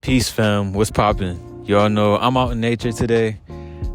Peace, fam. What's poppin'? Y'all know I'm out in nature today.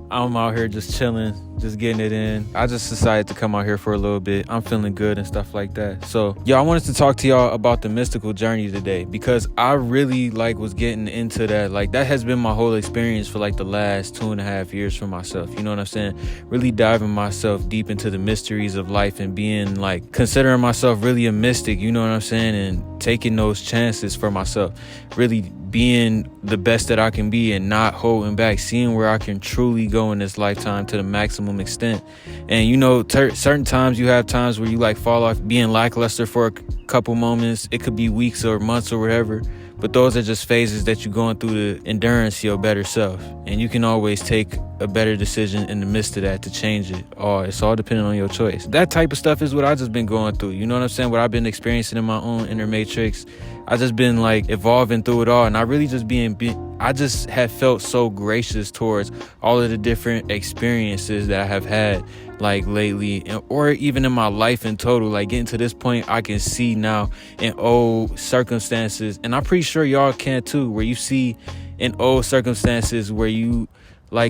I'm out here just chilling, just getting it in. I just decided to come out here for a little bit. I'm feeling good and stuff like that. So, I wanted to talk to y'all about the mystical journey today because I really was getting into that. That has been my whole experience for the last 2.5 years for myself. You know what I'm saying? Really diving myself deep into the mysteries of life and being considering myself really a mystic. You know what I'm saying? And taking those chances for myself. Really being the best that I can be and not holding back, seeing where I can truly go in this lifetime to the maximum extent. And certain times you have times where you fall off being lackluster for a couple moments. It could be weeks or months or whatever, but those are just phases that you're going through to endurance your better self. And you can always take a better decision in the midst of that to change it. It's all dependent on your choice. That type of stuff is what I just been going through. You know what I'm saying? What I've been experiencing in my own inner matrix. I just been evolving through it all, and I really just I just have felt so gracious towards all of the different experiences that I have had lately, or even in my life in total. Getting to this point, I can see now in old circumstances, and I'm pretty sure y'all can too, where you see in old circumstances where you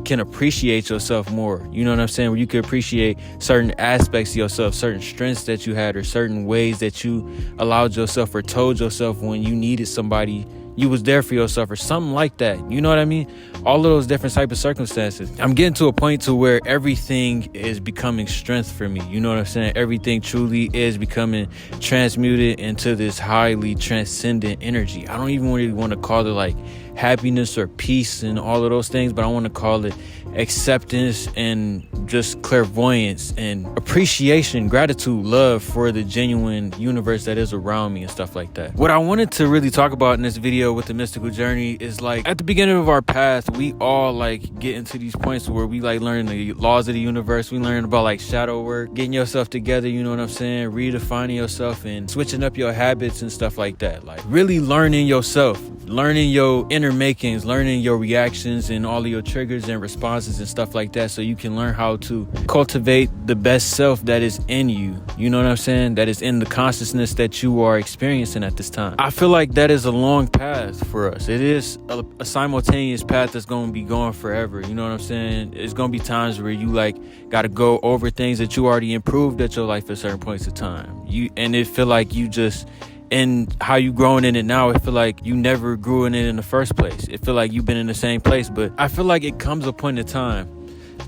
can appreciate yourself more. You know what I'm saying? Where you can appreciate certain aspects of yourself, certain strengths that you had, or certain ways that you allowed yourself or told yourself when you needed somebody, you was there for yourself or something like that. You know what I mean? All of those different type of circumstances. I'm getting to a point to where everything is becoming strength for me. You know what I'm saying? Everything truly is becoming transmuted into this highly transcendent energy. I don't even really want to call it happiness or peace and all of those things, but I want to call it acceptance and just clairvoyance and appreciation, gratitude, love for the genuine universe that is around me and stuff like that. What I wanted to really talk about in this video with the mystical journey is at the beginning of our path, we all get into these points where we learn the laws of the universe. We learn about shadow work, getting yourself together, you know what I'm saying, redefining yourself and switching up your habits and stuff like that. Really learning yourself, learning your inner makings, learning your reactions and all of your triggers and responses and stuff like that, so you can learn how to cultivate the best self that is in you. You know what I'm saying? That is in the consciousness that you are experiencing at this time. I feel like that is a long path for us. It is a simultaneous path that's going to be going forever. You know what I'm saying? It's going to be times where you got to go over things that you already improved at your life at certain points of time. And it feel like you just, and how you growing in it now, it feel like you never grew in it in the first place. It feel like you've been in the same place, but I feel like it comes a point in time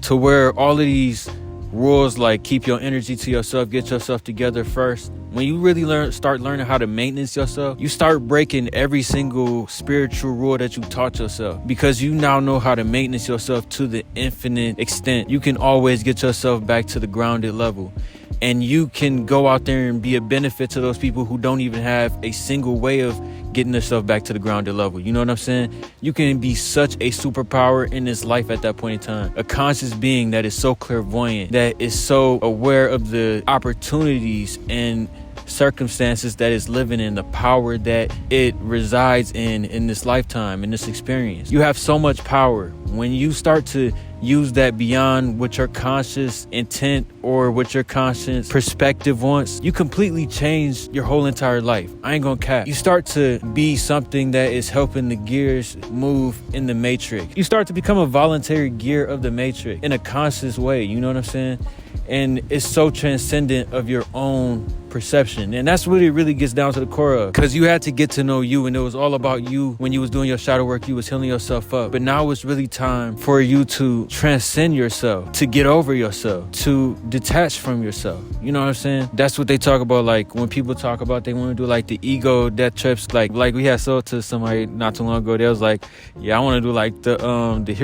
to where all of these rules keep your energy to yourself, get yourself together first. When you really start learning how to maintenance yourself, you start breaking every single spiritual rule that you taught yourself, because you now know how to maintenance yourself to the infinite extent. You can always get yourself back to the grounded level. And you can go out there and be a benefit to those people who don't even have a single way of getting themselves back to the grounded level. You know what I'm saying? You can be such a superpower in this life at that point in time. A conscious being that is so clairvoyant, that is so aware of the opportunities and circumstances that is living in, the power that it resides in this lifetime, in this experience. You have so much power. When you start to use that beyond what your conscious intent or what your conscious perspective wants, you completely change your whole entire life. I ain't gonna cap. You start to be something that is helping the gears move in the matrix. You start to become a voluntary gear of the matrix in a conscious way. You know what I'm saying? And it's so transcendent of your own perception. And that's what it really gets down to the core of. Because you had to get to know you, and it was all about you. When you was doing your shadow work, you was healing yourself up. But now it's really time for you to transcend yourself, to get over yourself, to detach from yourself. You know what I'm saying? That's what they talk about. When people talk about they want to do the ego death trips. Like we had sold to somebody not too long ago. They was yeah, I want to do the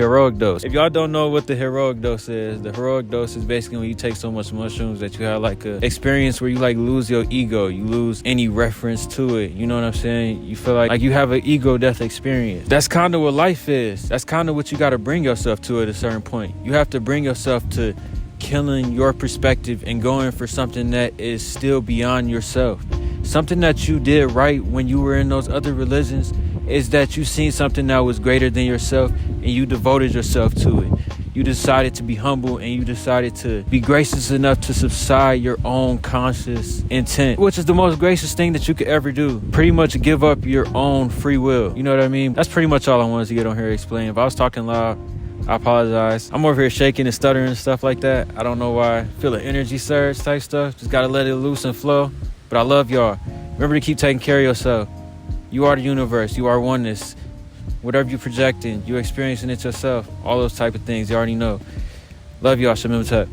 heroic dose. If y'all don't know what the heroic dose is, the heroic dose is basically when you take so much mushrooms that you have a experience where you lose your ego, you lose any reference to it. You know what I'm saying? You feel like you have an ego death experience. That's kind of what life is. That's kind of what you got to bring yourself to at a certain point. You have to bring yourself to killing your perspective and going for something that is still beyond yourself. Something that you did right when you were in those other religions, is that you seen something that was greater than yourself and you devoted yourself to it. You decided to be humble and you decided to be gracious enough to subside your own conscious intent, which is the most gracious thing that you could ever do. Pretty much give up your own free will. You know what I mean? That's pretty much all I wanted to get on here to explain. If I was talking loud, I apologize. I'm over here shaking and stuttering and stuff like that. I don't know why. I feel an energy surge type stuff. Just gotta let it loose and flow. But I love y'all. Remember to keep taking care of yourself. You are the universe. You are oneness. Whatever you're projecting, you're experiencing it yourself. All those type of things, you already know. Love y'all. Shamim Tep.